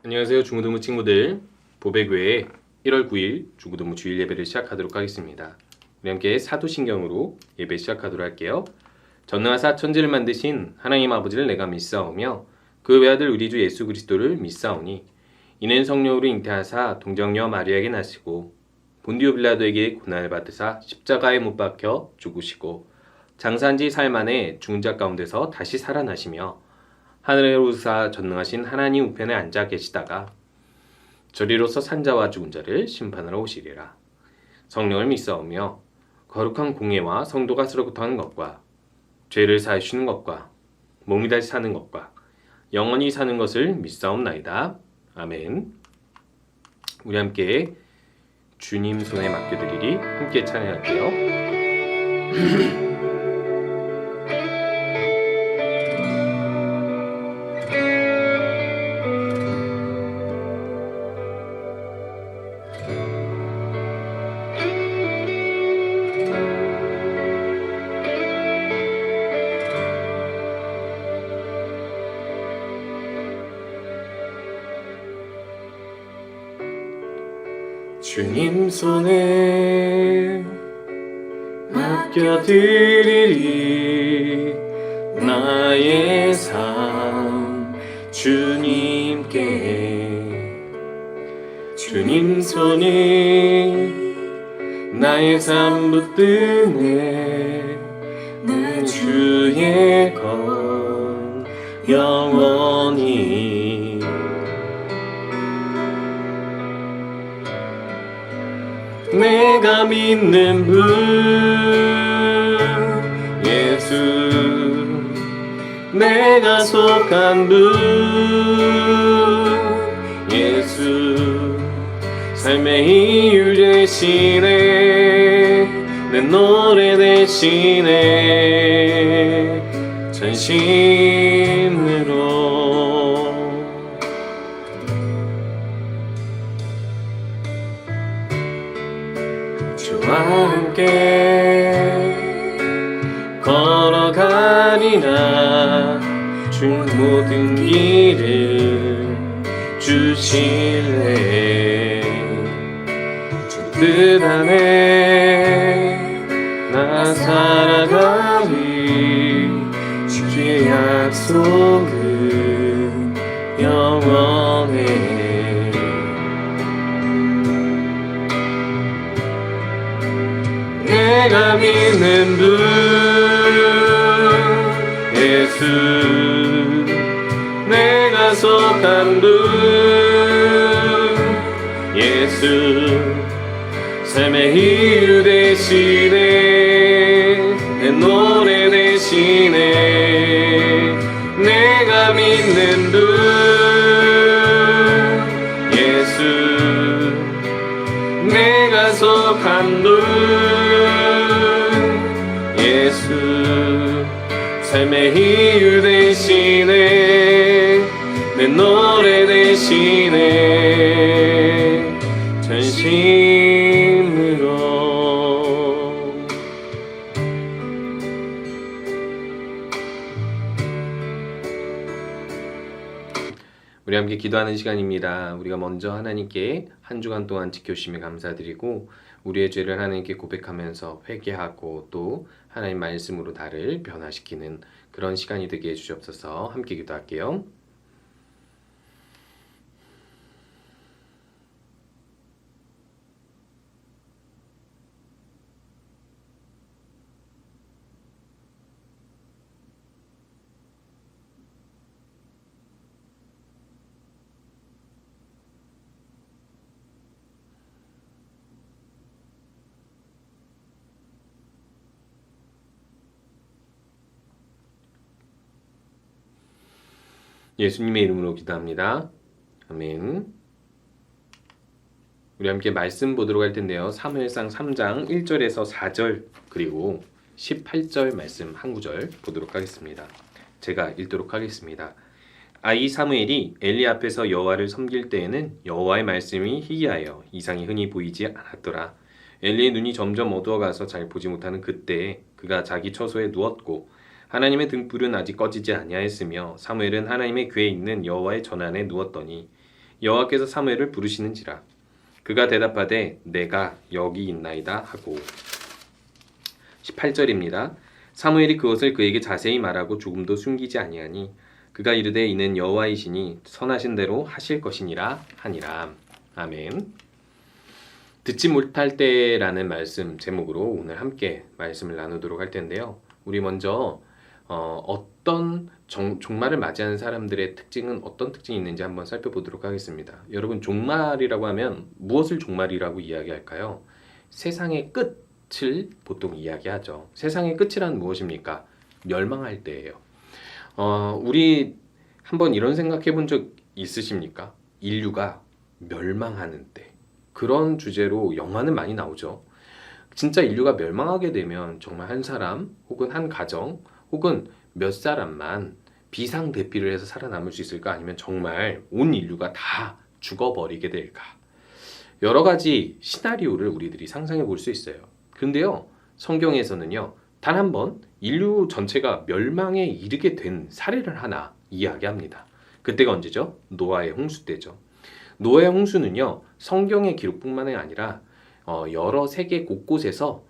안녕하세요 중고등부 친구들. 보배교회 1월 9일 중고등부 주일 예배를 시작하도록 하겠습니다. 우리 함께 사도신경으로 예배 시작하도록 할게요. 전능하사 천지를 만드신 하나님 아버지를 내가 믿사오며 그 외아들 우리 주 예수 그리스도를 믿사오니 이는 성령으로 잉태하사 동정녀 마리아에게 나시고 본디오 빌라도에게 고난을 받으사 십자가에 못 박혀 죽으시고 장사한 지 사흘 만에 죽은 자 가운데서 다시 살아나시며 하늘에 오르사 전능하신 하나님 우편에 앉아 계시다가 저리로서 산자와 죽은 자를 심판하러 오시리라. 성령을 믿사오며 거룩한 공예와 성도가 서로부터 하는 것과 죄를 사하시는 것과 몸이 다시 사는 것과 영원히 사는 것을 믿사옵나이다. 아멘. 우리 함께 주님 손에 맡겨드리리 함께 찬양할게요. 주님 손에 맡겨드리리 나의 삶 주님께. 주님 손이 나의 삶 붙드네 나 주의 것 영원히. 내가 믿는 분 예수, 내가 속한 분 예수, 삶의 이유 되시네 내 노래 대신에 전심으로. 주와 함께 걸어가리라 주 모든 길을 주실래. 주 뜻 안에 나 살아가리 주의 약속은 영원해. 내가 믿는 분 예수, 내가 속한 분 예수, 삶의 이유 대신에 내 노래 대신에. 내가 믿는 분 예수, 내가 속한 분 예수, 삶의 이유 대신에 내 노래 대신에 전심으로. 우리 함께 기도하는 시간입니다. 우리가 먼저 하나님께 한 주간 동안 지켜주심에 감사드리고 우리의 죄를 하나님께 고백하면서 회개하고 또 하나님 말씀으로 나를 변화시키는 그런 시간이 되게 해주시옵소서. 함께 기도할게요. 예수님의 이름으로 기도합니다. 아멘. 우리 함께 말씀 보도록 할 텐데요. 사무엘상 3장 1절에서 4절 그리고 18절 말씀 한 구절 보도록 하겠습니다. 제가 읽도록 하겠습니다. 아이 사무엘이 엘리 앞에서 여호와를 섬길 때에는 여호와의 말씀이 희귀하여 이상이 흔히 보이지 않았더라. 엘리의 눈이 점점 어두워가서 잘 보지 못하는 그때에 그가 자기 처소에 누웠고 하나님의 등불은 아직 꺼지지 아니하였으며 사무엘은 하나님의 궤에 있는 여호와의 전안에 누웠더니 여호와께서 사무엘을 부르시는지라. 그가 대답하되 내가 여기 있나이다 하고. 18절입니다. 사무엘이 그것을 그에게 자세히 말하고 조금도 숨기지 아니하니 그가 이르되 이는 여호와이시니 선하신 대로 하실 것이니라 하니라. 아멘. 듣지 못할 때라는 말씀 제목으로 오늘 함께 말씀을 나누도록 할 텐데요. 우리 먼저 어떤 종말을 맞이하는 사람들의 특징은 어떤 특징이 있는지 한번 살펴보도록 하겠습니다. 여러분, 종말이라고 하면 무엇을 종말이라고 이야기할까요? 세상의 끝을 보통 이야기하죠. 세상의 끝이란 무엇입니까? 멸망할 때예요. 우리 한번 이런 생각해 본 적 있으십니까? 인류가 멸망하는 때. 그런 주제로 영화는 많이 나오죠. 진짜 인류가 멸망하게 되면 정말 한 사람 혹은 한 가정 혹은 몇 사람만 비상대피를 해서 살아남을 수 있을까? 아니면 정말 온 인류가 다 죽어버리게 될까? 여러 가지 시나리오를 우리들이 상상해 볼 수 있어요. 그런데요, 성경에서는요, 단 한 번 인류 전체가 멸망에 이르게 된 사례를 하나 이야기합니다. 그때가 언제죠? 노아의 홍수 때죠. 노아의 홍수는요, 성경의 기록뿐만 아니라 여러 세계 곳곳에서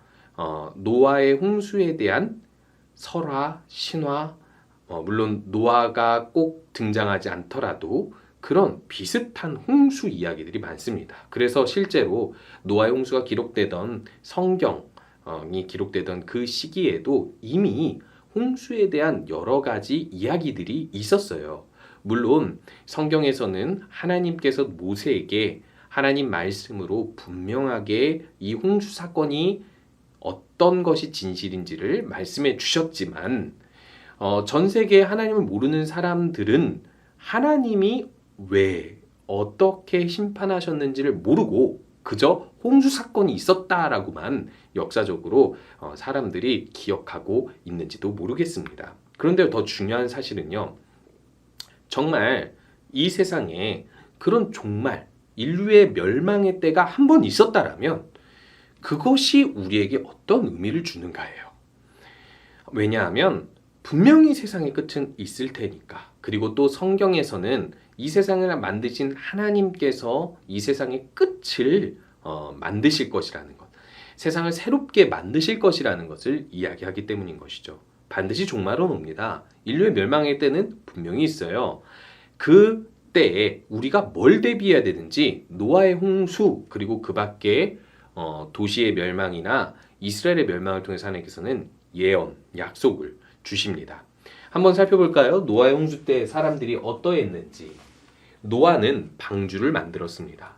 노아의 홍수에 대한 설화, 신화, 물론 노아가 꼭 등장하지 않더라도 그런 비슷한 홍수 이야기들이 많습니다. 그래서 실제로 노아의 홍수가 기록되던 성경이 기록되던 그 시기에도 이미 홍수에 대한 여러 가지 이야기들이 있었어요. 물론 성경에서는 하나님께서 모세에게 하나님 말씀으로 분명하게 이 홍수 사건이 어떤 것이 진실인지를 말씀해 주셨지만 전 세계에 하나님을 모르는 사람들은 하나님이 왜 어떻게 심판하셨는지를 모르고 그저 홍수 사건이 있었다라고만 역사적으로 사람들이 기억하고 있는지도 모르겠습니다. 그런데 더 중요한 사실은요, 정말 이 세상에 그런 종말, 인류의 멸망의 때가 한 번 있었다라면 그것이 우리에게 어떤 의미를 주는가예요. 왜냐하면 분명히 세상의 끝은 있을 테니까. 그리고 또 성경에서는 이 세상을 만드신 하나님께서 이 세상의 끝을 만드실 것이라는 것, 세상을 새롭게 만드실 것이라는 것을 이야기하기 때문인 것이죠. 반드시 종말은 옵니다. 인류의 멸망의 때는 분명히 있어요. 그 때에 우리가 뭘 대비해야 되는지 노아의 홍수 그리고 그 밖에 도시의 멸망이나 이스라엘의 멸망을 통해서 하나님께서는 예언, 약속을 주십니다. 한번 살펴볼까요? 노아의 홍수 때 사람들이 어떠했는지. 노아는 방주를 만들었습니다.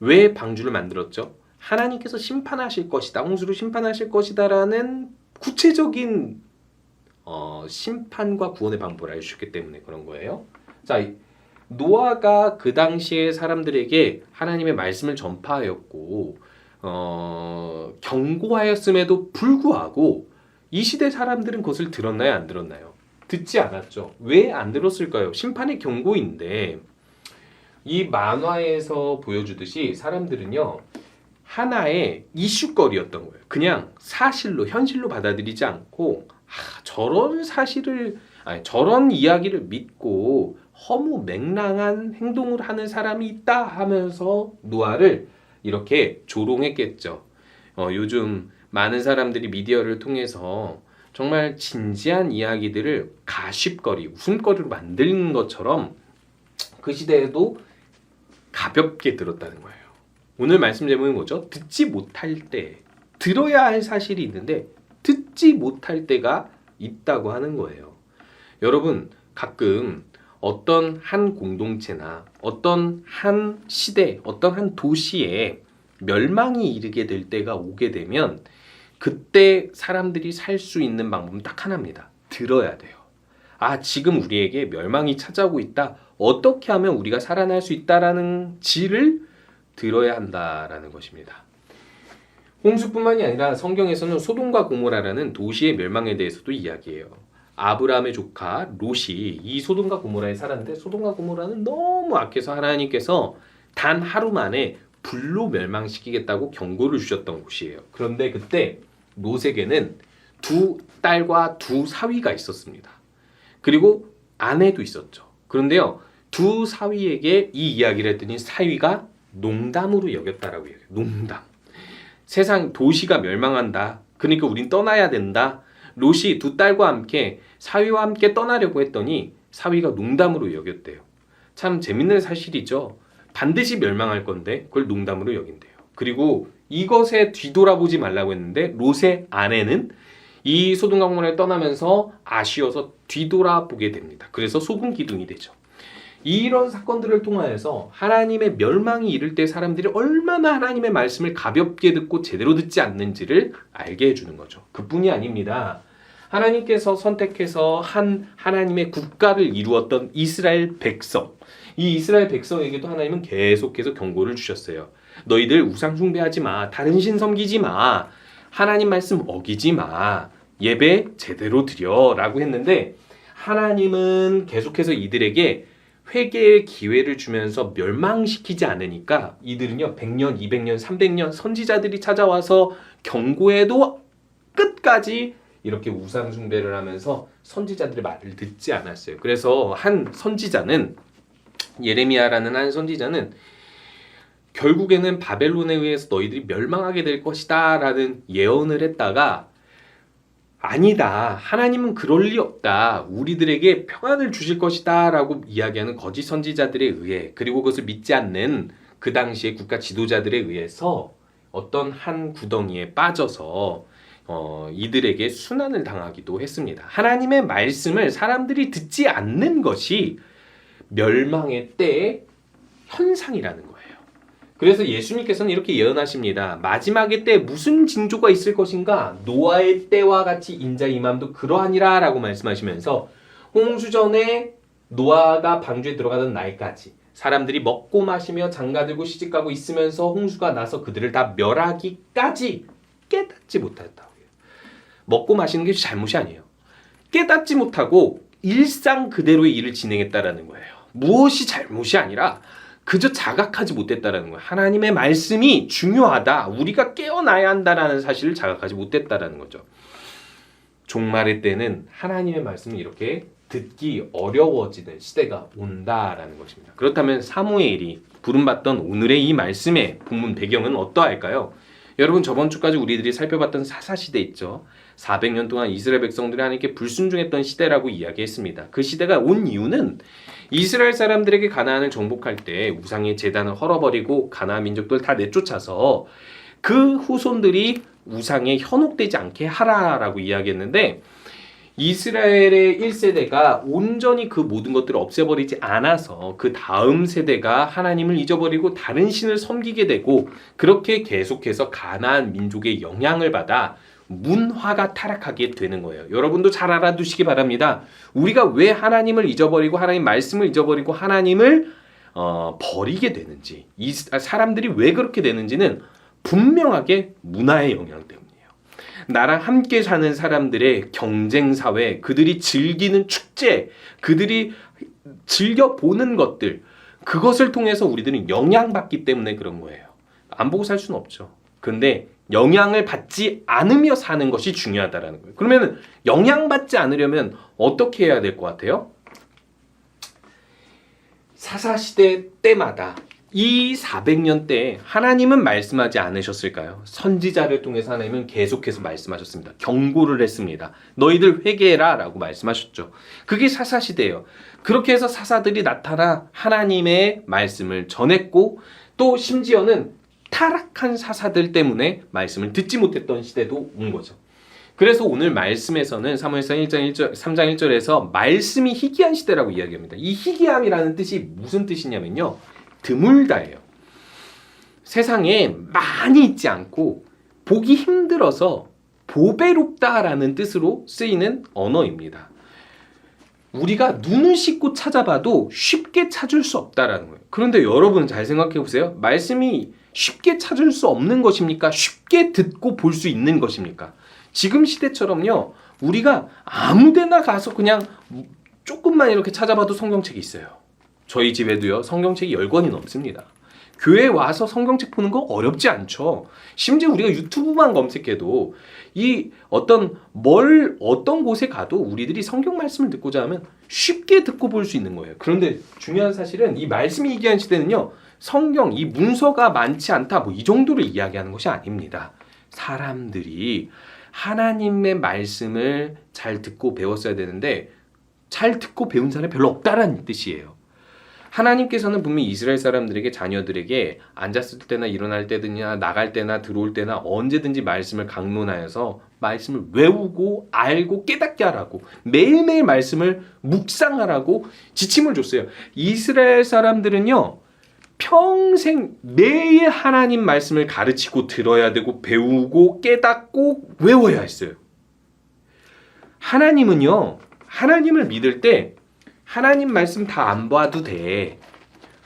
왜 방주를 만들었죠? 하나님께서 심판하실 것이다, 홍수로 심판하실 것이다라는 구체적인 심판과 구원의 방법을 알려주셨기 때문에 그런 거예요. 자, 노아가 그 당시에 사람들에게 하나님의 말씀을 전파하였고 경고하였음에도 불구하고 이 시대 사람들은 그것을 들었나요? 안 들었나요? 듣지 않았죠. 왜 안 들었을까요? 심판의 경고인데 이 만화에서 보여주듯이 사람들은요, 하나의 이슈거리였던 거예요. 그냥 사실로, 현실로 받아들이지 않고 저런 사실을, 저런 이야기를 믿고 허무맹랑한 행동을 하는 사람이 있다 하면서 노아를 이렇게 조롱했겠죠. 요즘 많은 사람들이 미디어를 통해서 정말 진지한 이야기들을 가십거리, 웃음거리로 만드는 것처럼 그 시대에도 가볍게 들었다는 거예요. 오늘 말씀 제목은 뭐죠? 듣지 못할 때, 들어야 할 사실이 있는데 듣지 못할 때가 있다고 하는 거예요. 여러분, 가끔 어떤 한 공동체나 어떤 한 시대, 어떤 한 도시에 멸망이 이르게 될 때가 오게 되면 그때 사람들이 살 수 있는 방법은 딱 하나입니다. 들어야 돼요. 지금 우리에게 멸망이 찾아오고 있다. 어떻게 하면 우리가 살아날 수 있다라는 지를 들어야 한다라는 것입니다. 홍수뿐만이 아니라 성경에서는 소돔과 고모라라는 도시의 멸망에 대해서도 이야기해요. 아브라함의 조카 롯이 이 소돔과 고모라에 살았는데 소돔과 고모라는 너무 악해서 하나님께서 단 하루 만에 불로 멸망시키겠다고 경고를 주셨던 곳이에요. 그런데 그때 롯에게는 두 딸과 두 사위가 있었습니다. 그리고 아내도 있었죠. 그런데요, 두 사위에게 이 이야기를 했더니 사위가 농담으로 여겼다라고 얘기해요. 농담. 세상 도시가 멸망한다. 그러니까 우린 떠나야 된다. 롯이 두 딸과 함께 사위와 함께 떠나려고 했더니 사위가 농담으로 여겼대요. 참 재밌는 사실이죠. 반드시 멸망할 건데 그걸 농담으로 여긴대요. 그리고 이것에 뒤돌아보지 말라고 했는데 롯의 아내는 이 소돔과 고모라를 떠나면서 아쉬워서 뒤돌아보게 됩니다. 그래서 소금 기둥이 되죠. 이런 사건들을 통하여서 하나님의 멸망이 이를 때 사람들이 얼마나 하나님의 말씀을 가볍게 듣고 제대로 듣지 않는지를 알게 해주는 거죠. 그뿐이 아닙니다. 하나님께서 선택해서 한 하나님의 국가를 이루었던 이스라엘 백성, 이 이스라엘 백성에게도 하나님은 계속해서 경고를 주셨어요. 너희들 우상 숭배하지 마, 다른 신 섬기지 마, 하나님 말씀 어기지 마, 예배 제대로 드려 라고 했는데 하나님은 계속해서 이들에게 회개의 기회를 주면서 멸망시키지 않으니까 이들은요 100년, 200년, 300년 선지자들이 찾아와서 경고해도 끝까지 이렇게 우상 숭배를 하면서 선지자들의 말을 듣지 않았어요. 그래서 한 선지자는 예레미야라는 한 선지자는 결국에는 바벨론에 의해서 너희들이 멸망하게 될 것이다 라는 예언을 했다가 아니다. 하나님은 그럴 리 없다. 우리들에게 평안을 주실 것이다 라고 이야기하는 거짓 선지자들에 의해 그리고 그것을 믿지 않는 그 당시의 국가 지도자들에 의해서 어떤 한 구덩이에 빠져서 이들에게 순환을 당하기도 했습니다. 하나님의 말씀을 사람들이 듣지 않는 것이 멸망의 때의 현상이라는 거예요. 그래서 예수님께서는 이렇게 예언하십니다. 마지막의 때 무슨 징조가 있을 것인가? 노아의 때와 같이 인자의 임함도 그러하니라 라고 말씀하시면서 홍수전에 노아가 방주에 들어가던 날까지 사람들이 먹고 마시며 장가들고 시집가고 있으면서 홍수가 나서 그들을 다 멸하기까지 깨닫지 못했다고 해요. 먹고 마시는 게 잘못이 아니에요. 깨닫지 못하고 일상 그대로의 일을 진행했다라는 거예요. 무엇이 잘못이 아니라 그저 자각하지 못했다라는 거예요. 하나님의 말씀이 중요하다. 우리가 깨어나야 한다라는 사실을 자각하지 못했다라는 거죠. 종말의 때는 하나님의 말씀을 이렇게 듣기 어려워지는 시대가 온다라는 것입니다. 그렇다면 사무엘이 부름받던 오늘의 이 말씀의 본문 배경은 어떠할까요? 여러분 저번 주까지 우리들이 살펴봤던 사사시대 있죠. 400년 동안 이스라엘 백성들이 하나님께 불순종했던 시대라고 이야기했습니다. 그 시대가 온 이유는 이스라엘 사람들에게 가나안을 정복할 때 우상의 제단을 헐어버리고 가나안 민족들 다 내쫓아서 그 후손들이 우상에 현혹되지 않게 하라라고 이야기했는데 이스라엘의 1세대가 온전히 그 모든 것들을 없애버리지 않아서 그 다음 세대가 하나님을 잊어버리고 다른 신을 섬기게 되고 그렇게 계속해서 가나안 민족의 영향을 받아 문화가 타락하게 되는 거예요. 여러분도 잘 알아두시기 바랍니다. 우리가 왜 하나님을 잊어버리고 하나님 말씀을 잊어버리고 하나님을 버리게 되는지 이 사람들이 왜 그렇게 되는지는 분명하게 문화의 영향 때문이에요. 나랑 함께 사는 사람들의 경쟁사회, 그들이 즐기는 축제, 그들이 즐겨보는 것들 그것을 통해서 우리들은 영향받기 때문에 그런 거예요. 안 보고 살 수는 없죠. 근데 영향을 받지 않으며 사는 것이 중요하다라는 거예요. 그러면 영향받지 않으려면 어떻게 해야 될 것 같아요? 사사시대 때마다 이 400년 때 하나님은 말씀하지 않으셨을까요? 선지자를 통해서 하나님은 계속해서 말씀하셨습니다. 경고를 했습니다. 너희들 회개해라 라고 말씀하셨죠. 그게 사사시대예요. 그렇게 해서 사사들이 나타나 하나님의 말씀을 전했고 또 심지어는 타락한 사사들 때문에 말씀을 듣지 못했던 시대도 온 거죠. 그래서 오늘 말씀에서는 사무엘상 3장 1절에서 말씀이 희귀한 시대라고 이야기합니다. 이 희귀함이라는 뜻이 무슨 뜻이냐면요. 드물다예요. 세상에 많이 있지 않고 보기 힘들어서 보배롭다라는 뜻으로 쓰이는 언어입니다. 우리가 눈을 씻고 찾아봐도 쉽게 찾을 수 없다라는 거예요. 그런데 여러분 잘 생각해 보세요. 말씀이 쉽게 찾을 수 없는 것입니까? 쉽게 듣고 볼 수 있는 것입니까? 지금 시대처럼요. 우리가 아무데나 가서 그냥 조금만 이렇게 찾아봐도 성경책이 있어요. 저희 집에도요. 성경책이 10권이 넘습니다. 교회 와서 성경책 보는 거 어렵지 않죠. 심지어 우리가 유튜브만 검색해도 이 어떤 곳에 가도 우리들이 성경 말씀을 듣고자 하면 쉽게 듣고 볼 수 있는 거예요. 그런데 중요한 사실은 이 말씀이 얘기한 시대는요, 성경 이 문서가 많지 않다 뭐 이 정도를 이야기하는 것이 아닙니다. 사람들이 하나님의 말씀을 잘 듣고 배웠어야 되는데 잘 듣고 배운 사람이 별로 없다라는 뜻이에요. 하나님께서는 분명히 이스라엘 사람들에게, 자녀들에게 앉았을 때나 일어날 때나 나갈 때나 들어올 때나 언제든지 말씀을 강론하여서 말씀을 외우고 알고 깨닫게 하라고, 매일매일 말씀을 묵상하라고 지침을 줬어요. 이스라엘 사람들은요, 평생 매일 하나님 말씀을 가르치고 들어야 되고 배우고 깨닫고 외워야 했어요. 하나님은요, 하나님을 믿을 때 하나님 말씀 다 안 봐도 돼.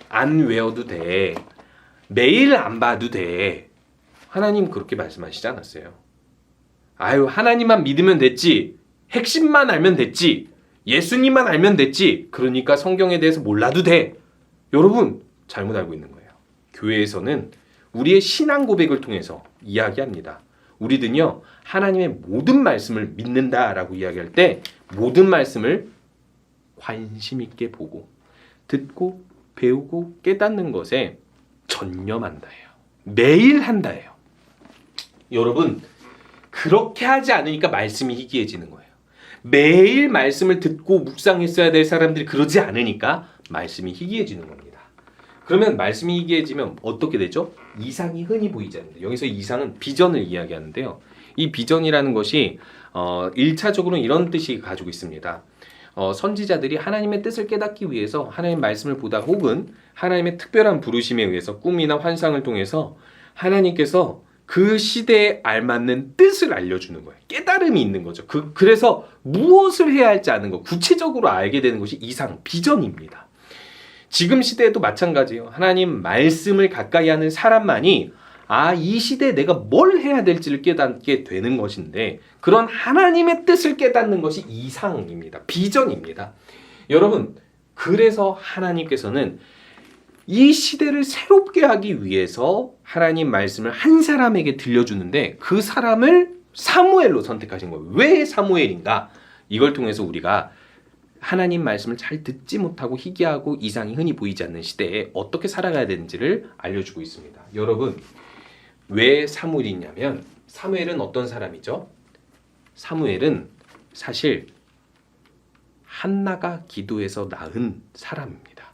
안 외워도 돼. 매일 안 봐도 돼. 하나님 그렇게 말씀하시지 않았어요. 아유, 하나님만 믿으면 됐지. 핵심만 알면 됐지. 예수님만 알면 됐지. 그러니까 성경에 대해서 몰라도 돼. 여러분, 잘못 알고 있는 거예요. 교회에서는 우리의 신앙 고백을 통해서 이야기합니다. 우리들은요, 하나님의 모든 말씀을 믿는다라고 이야기할 때 모든 말씀을 관심 있게 보고 듣고 배우고 깨닫는 것에 전념한다예요. 매일 한다예요. 여러분, 그렇게 하지 않으니까 말씀이 희귀해지는 거예요. 매일 말씀을 듣고 묵상했어야 될 사람들이 그러지 않으니까 말씀이 희귀해지는 겁니다. 그러면 말씀이 희귀해지면 어떻게 되죠? 이상이 흔히 보이지 않는다. 여기서 이상은 비전을 이야기하는데요. 이 비전이라는 것이 1차적으로는 이런 뜻이 가지고 있습니다. 선지자들이 하나님의 뜻을 깨닫기 위해서 하나님의 말씀을 보다 혹은 하나님의 특별한 부르심에 의해서 꿈이나 환상을 통해서 하나님께서 그 시대에 알맞는 뜻을 알려주는 거예요. 깨달음이 있는 거죠. 그래서 무엇을 해야 할지 아는 것, 구체적으로 알게 되는 것이 이상, 비전입니다. 지금 시대에도 마찬가지예요. 하나님 말씀을 가까이 하는 사람만이 이 시대에 내가 뭘 해야 될지를 깨닫게 되는 것인데, 그런 하나님의 뜻을 깨닫는 것이 이상입니다. 비전입니다. 여러분, 그래서 하나님께서는 이 시대를 새롭게 하기 위해서 하나님 말씀을 한 사람에게 들려주는데 그 사람을 사무엘로 선택하신 거예요. 왜 사무엘인가? 이걸 통해서 우리가 하나님 말씀을 잘 듣지 못하고 희귀하고 이상이 흔히 보이지 않는 시대에 어떻게 살아가야 되는지를 알려주고 있습니다. 여러분, 왜 사무엘이냐면 사무엘은 어떤 사람이죠? 사무엘은 사실 한나가 기도해서 낳은 사람입니다.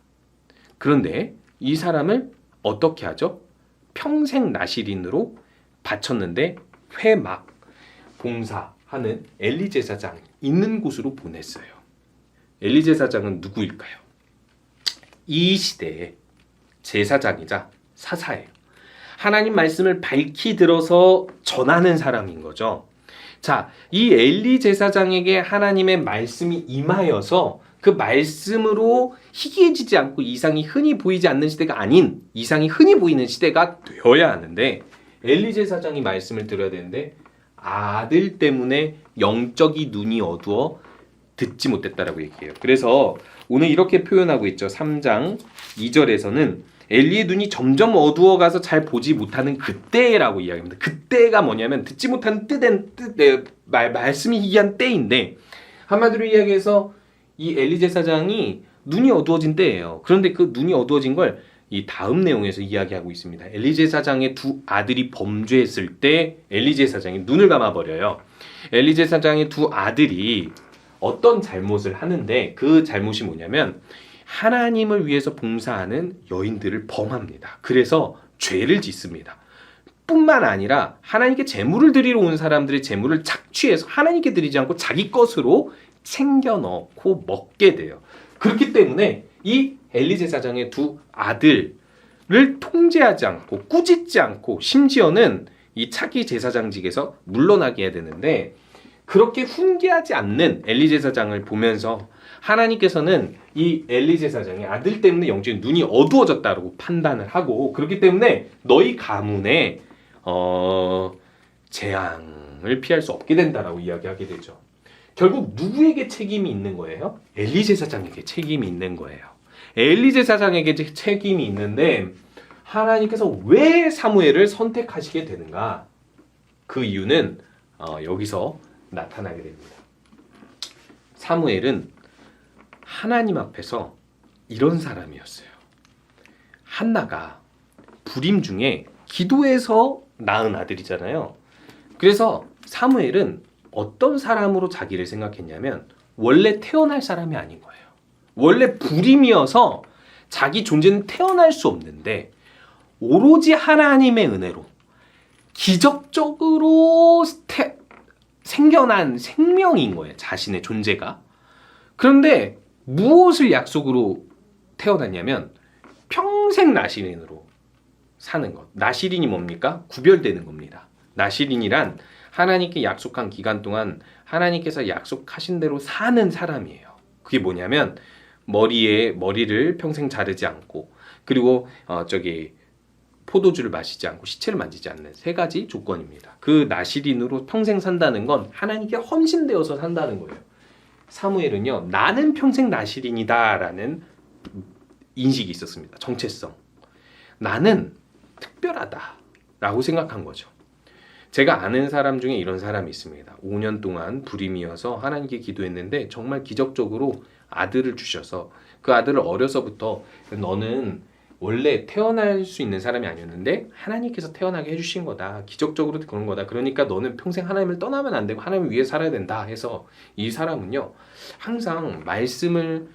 그런데 이 사람을 어떻게 하죠? 평생 나실인으로 바쳤는데 회막 봉사하는 엘리 제사장 있는 곳으로 보냈어요. 엘리 제사장은 누구일까요? 이 시대의 제사장이자 사사예요. 하나님 말씀을 밝히 들어서 전하는 사람인 거죠. 자, 이 엘리 제사장에게 하나님의 말씀이 임하여서 그 말씀으로 희귀해지지 않고 이상이 흔히 보이지 않는 시대가 아닌 이상이 흔히 보이는 시대가 되어야 하는데, 엘리 제사장이 말씀을 들어야 되는데 아들 때문에 영적이 눈이 어두워 듣지 못했다라고 얘기해요. 그래서 오늘 이렇게 표현하고 있죠. 3장 2절에서는 엘리의 눈이 점점 어두워가서 잘 보지 못하는 그때라고 이야기합니다. 그때가 뭐냐면 듣지 못하는 말씀이 희귀한 때인데, 한마디로 이야기해서 이 엘리 제사장이 눈이 어두워진 때예요. 그런데 그 눈이 어두워진 걸 이 다음 내용에서 이야기하고 있습니다. 엘리 제사장의 두 아들이 범죄했을 때 엘리 제사장이 눈을 감아버려요. 엘리 제사장의 두 아들이 어떤 잘못을 하는데 그 잘못이 뭐냐면 하나님을 위해서 봉사하는 여인들을 범합니다. 그래서 죄를 짓습니다. 뿐만 아니라 하나님께 제물을 드리러 온 사람들의 제물을 착취해서 하나님께 드리지 않고 자기 것으로 챙겨 넣고 먹게 돼요. 그렇기 때문에 이 엘리 제사장의 두 아들을 통제하지 않고 꾸짖지 않고 심지어는 이 차기 제사장직에서 물러나게 해야 되는데, 그렇게 훈계하지 않는 엘리 제사장을 보면서 하나님께서는 이 엘리 제사장의 아들 때문에 영적인 눈이 어두워졌다고 판단을 하고, 그렇기 때문에 너희 가문에 재앙을 피할 수 없게 된다라고 이야기하게 되죠. 결국 누구에게 책임이 있는 거예요? 엘리 제사장에게 책임이 있는 거예요. 엘리 제사장에게 책임이 있는데 하나님께서 왜 사무엘을 선택하시게 되는가? 그 이유는 여기서 나타나게 됩니다. 사무엘은 하나님 앞에서 이런 사람이었어요. 한나가 불임 중에 기도해서 낳은 아들이잖아요. 그래서 사무엘은 어떤 사람으로 자기를 생각했냐면 원래 태어날 사람이 아닌 거예요. 원래 불임이어서 자기 존재는 태어날 수 없는데 오로지 하나님의 은혜로 기적적으로 생겨난 생명인 거예요. 자신의 존재가. 그런데 무엇을 약속으로 태어났냐면 평생 나시린으로 사는 것. 나시린이 뭡니까? 구별되는 겁니다. 나시린이란 하나님께 약속한 기간 동안 하나님께서 약속하신 대로 사는 사람이에요. 그게 뭐냐면 머리를 평생 자르지 않고, 그리고 포도주를 마시지 않고 시체를 만지지 않는 3가지 조건입니다. 그 나시린으로 평생 산다는 건 하나님께 헌신되어서 산다는 거예요. 사무엘은요, 나는 평생 나시린이다 라는 인식이 있었습니다. 정체성. 나는 특별하다 라고 생각한 거죠. 제가 아는 사람 중에 이런 사람이 있습니다. 5년 동안 불임이어서 하나님께 기도했는데 정말 기적적으로 아들을 주셔서 그 아들을 어려서부터 너는 원래 태어날 수 있는 사람이 아니었는데 하나님께서 태어나게 해주신 거다. 기적적으로 그런 거다. 그러니까 너는 평생 하나님을 떠나면 안 되고 하나님을 위해 살아야 된다 해서 이 사람은요, 항상 말씀을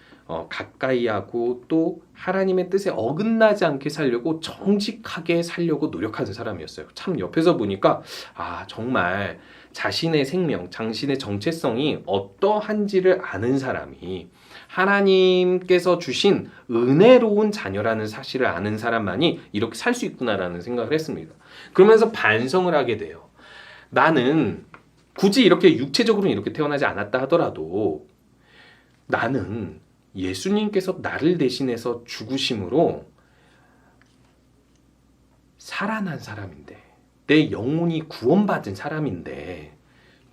가까이 하고 또 하나님의 뜻에 어긋나지 않게 살려고 정직하게 살려고 노력하는 사람이었어요. 참 옆에서 보니까 정말 자신의 생명, 자신의 정체성이 어떠한지를 아는 사람이, 하나님께서 주신 은혜로운 자녀라는 사실을 아는 사람만이 이렇게 살 수 있구나라는 생각을 했습니다. 그러면서 반성을 하게 돼요. 나는 굳이 이렇게 육체적으로는 이렇게 태어나지 않았다 하더라도 나는 예수님께서 나를 대신해서 죽으심으로 살아난 사람인데, 내 영혼이 구원받은 사람인데,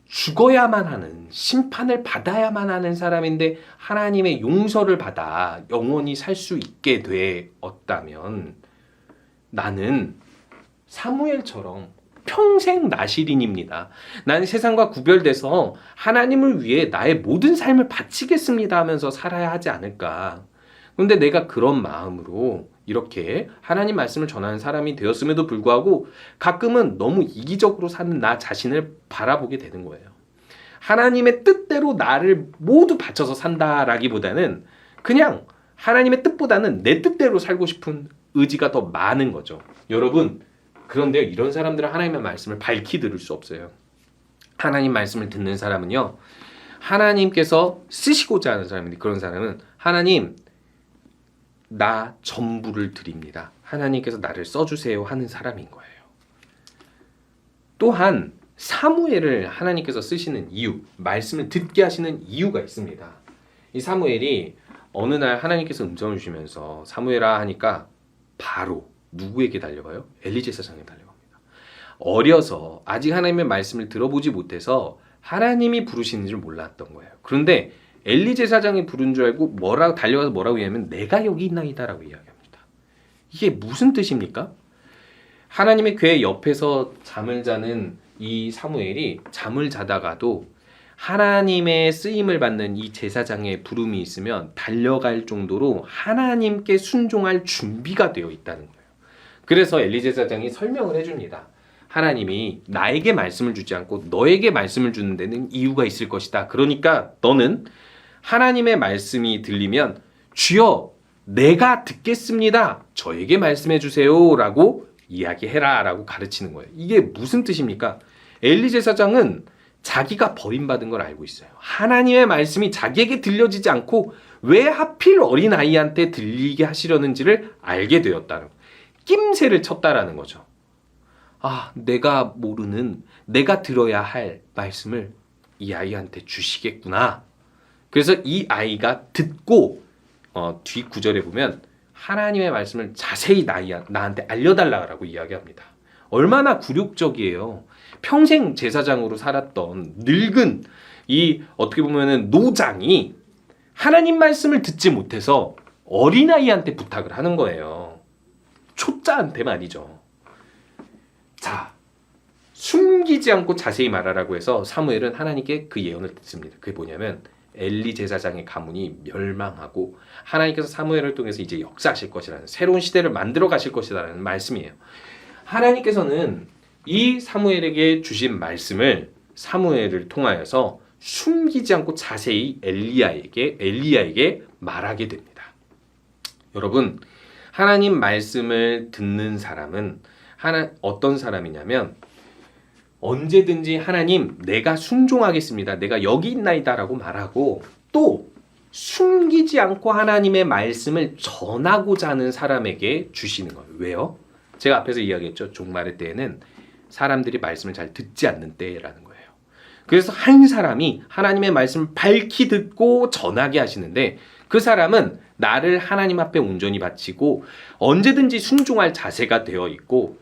죽어야만 하는, 심판을 받아야만 하는 사람인데 하나님의 용서를 받아 영원히 살 수 있게 되었다면 나는 사무엘처럼 평생 나시린입니다. 나는 세상과 구별돼서 하나님을 위해 나의 모든 삶을 바치겠습니다 하면서 살아야 하지 않을까. 그런데 내가 그런 마음으로 이렇게 하나님 말씀을 전하는 사람이 되었음에도 불구하고 가끔은 너무 이기적으로 사는 나 자신을 바라보게 되는 거예요. 하나님의 뜻대로 나를 모두 바쳐서 산다라기보다는 그냥 하나님의 뜻보다는 내 뜻대로 살고 싶은 의지가 더 많은 거죠. 여러분, 그런데 이런 사람들은 하나님의 말씀을 밝히 들을 수 없어요. 하나님 말씀을 듣는 사람은요, 하나님께서 쓰시고자 하는 사람인데, 그런 사람은 하나님, 나 전부를 드립니다. 하나님께서 나를 써주세요 하는 사람인 거예요. 또한 사무엘을 하나님께서 쓰시는 이유, 말씀을 듣게 하시는 이유가 있습니다. 이 사무엘이 어느 날 하나님께서 음성을 주시면서 사무엘아 하니까 바로 누구에게 달려가요? 엘리 제사장에 달려갑니다. 어려서 아직 하나님의 말씀을 들어보지 못해서 하나님이 부르시는 줄 몰랐던 거예요. 그런데 엘리 제사장이 부른 줄 알고 달려가서 뭐라고 얘기하면 내가 여기 있나이다라고 이야기합니다. 이게 무슨 뜻입니까? 하나님의 궤 옆에서 잠을 자는 이 사무엘이 잠을 자다가도 하나님의 쓰임을 받는 이 제사장의 부름이 있으면 달려갈 정도로 하나님께 순종할 준비가 되어 있다는 거예요. 그래서 엘리 제사장이 설명을 해줍니다. 하나님이 나에게 말씀을 주지 않고 너에게 말씀을 주는 데는 이유가 있을 것이다. 그러니까 너는 하나님의 말씀이 들리면 주여 내가 듣겠습니다. 저에게 말씀해 주세요 라고 이야기해라 라고 가르치는 거예요. 이게 무슨 뜻입니까? 엘리 제사장은 자기가 버림받은 걸 알고 있어요. 하나님의 말씀이 자기에게 들려지지 않고 왜 하필 어린아이한테 들리게 하시려는지를 알게 되었다는 거예요. 낌새를 쳤다라는 거죠. 내가 모르는, 내가 들어야 할 말씀을 이 아이한테 주시겠구나. 그래서 이 아이가 듣고 뒤 구절에 보면 하나님의 말씀을 자세히 나한테 알려달라고 이야기합니다. 얼마나 굴욕적이에요. 평생 제사장으로 살았던 늙은 이 어떻게 보면은 노장이 하나님 말씀을 듣지 못해서 어린아이한테 부탁을 하는 거예요. 초짜한테 말이죠. 자, 숨기지 않고 자세히 말하라고 해서 사무엘은 하나님께 그 예언을 듣습니다. 그게 뭐냐면 엘리 제사장의 가문이 멸망하고 하나님께서 사무엘을 통해서 이제 역사하실 것이라는 새로운 시대를 만들어 가실 것이라는 말씀이에요. 하나님께서는 이 사무엘에게 주신 말씀을 사무엘을 통하여서 숨기지 않고 자세히 엘리야에게 말하게 됩니다. 여러분, 하나님 말씀을 듣는 사람은 어떤 사람이냐면 언제든지 하나님 내가 순종하겠습니다. 내가 여기 있나이다라고 말하고 또 숨기지 않고 하나님의 말씀을 전하고자 하는 사람에게 주시는 거예요. 왜요? 제가 앞에서 이야기했죠. 종말의 때에는 사람들이 말씀을 잘 듣지 않는 때라는 거예요. 그래서 한 사람이 하나님의 말씀을 밝히 듣고 전하게 하시는데 그 사람은 나를 하나님 앞에 온전히 바치고 언제든지 순종할 자세가 되어 있고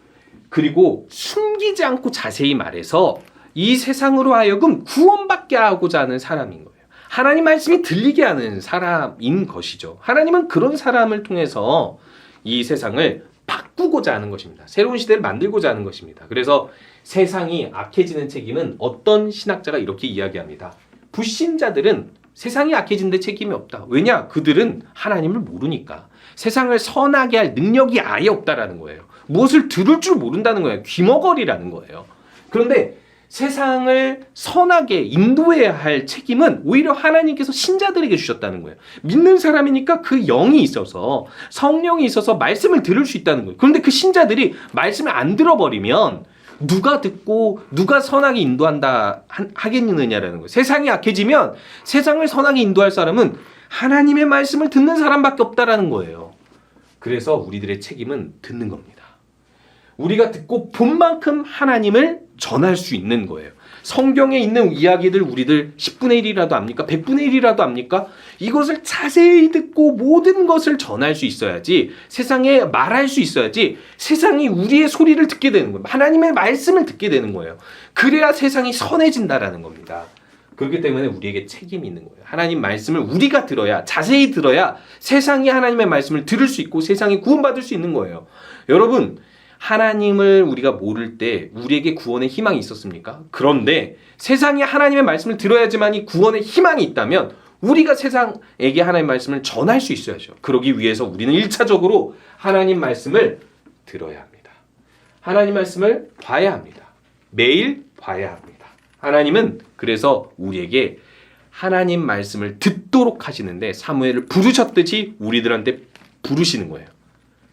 그리고 숨기지 않고 자세히 말해서 이 세상으로 하여금 구원받게 하고자 하는 사람인 거예요. 하나님 말씀이 들리게 하는 사람인 것이죠. 하나님은 그런 사람을 통해서 이 세상을 바꾸고자 하는 것입니다. 새로운 시대를 만들고자 하는 것입니다. 그래서 세상이 악해지는 책임은 어떤 신학자가 이렇게 이야기합니다. 불신자들은 세상이 악해지는데 책임이 없다. 왜냐? 그들은 하나님을 모르니까. 세상을 선하게 할 능력이 아예 없다라는 거예요. 무엇을 들을 줄 모른다는 거예요. 귀머거리라는 거예요. 그런데 세상을 선하게 인도해야 할 책임은 오히려 하나님께서 신자들에게 주셨다는 거예요. 믿는 사람이니까 그 영이 있어서 성령이 있어서 말씀을 들을 수 있다는 거예요. 그런데 그 신자들이 말씀을 안 들어버리면 누가 듣고 누가 선하게 인도한다 하겠느냐라는 거예요. 세상이 악해지면 세상을 선하게 인도할 사람은 하나님의 말씀을 듣는 사람밖에 없다라는 거예요. 그래서 우리들의 책임은 듣는 겁니다. 우리가 듣고 본 만큼 하나님을 전할 수 있는 거예요. 성경에 있는 이야기들 우리들 10분의 1이라도 압니까? 100분의 1이라도 압니까? 이것을 자세히 듣고 모든 것을 전할 수 있어야지 세상에 말할 수 있어야지 세상이 우리의 소리를 듣게 되는 거예요. 하나님의 말씀을 듣게 되는 거예요. 그래야 세상이 선해진다라는 겁니다. 그렇기 때문에 우리에게 책임이 있는 거예요. 하나님 말씀을 우리가 들어야 자세히 들어야 세상이 하나님의 말씀을 들을 수 있고 세상이 구원받을 수 있는 거예요. 여러분 하나님을 우리가 모를 때 우리에게 구원의 희망이 있었습니까? 그런데 세상이 하나님의 말씀을 들어야지만이 구원의 희망이 있다면 우리가 세상에게 하나님의 말씀을 전할 수 있어야죠. 그러기 위해서 우리는 1차적으로 하나님 말씀을 들어야 합니다. 하나님 말씀을 봐야 합니다. 매일 봐야 합니다. 하나님은 그래서 우리에게 하나님 말씀을 듣도록 하시는데 사무엘을 부르셨듯이 우리들한테 부르시는 거예요.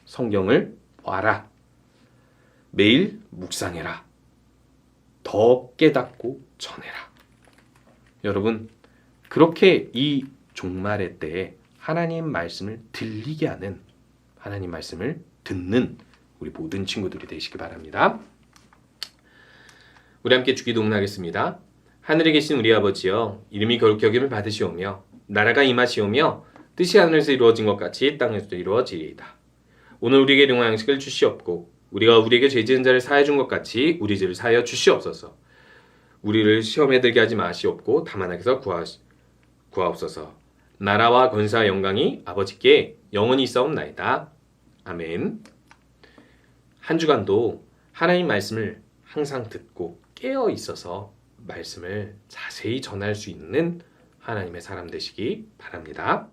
성경을 봐라. 매일 묵상해라. 더 깨닫고 전해라. 여러분, 그렇게 이 종말의 때에 하나님 말씀을 들리게 하는 하나님 말씀을 듣는 우리 모든 친구들이 되시기 바랍니다. 우리 함께 주기도문하겠습니다. 하늘에 계신 우리 아버지여, 이름이 거룩히 여김을 받으시오며 나라가 임하시오며 뜻이 하늘에서 이루어진 것 같이 땅에서도 이루어지리이다. 오늘 우리에게 일용할 양식을 주시옵고 우리가 우리에게 죄 지은 자를 사하여 준 것 같이 우리 죄를 사하여 주시옵소서. 우리를 시험에 들게 하지 마시옵고 다만 악에서 구하옵소서. 나라와 권세와 영광이 아버지께 영원히 있사옵나이다. 아멘. 한 주간도 하나님 말씀을 항상 듣고 깨어 있어서 말씀을 자세히 전할 수 있는 하나님의 사람 되시기 바랍니다.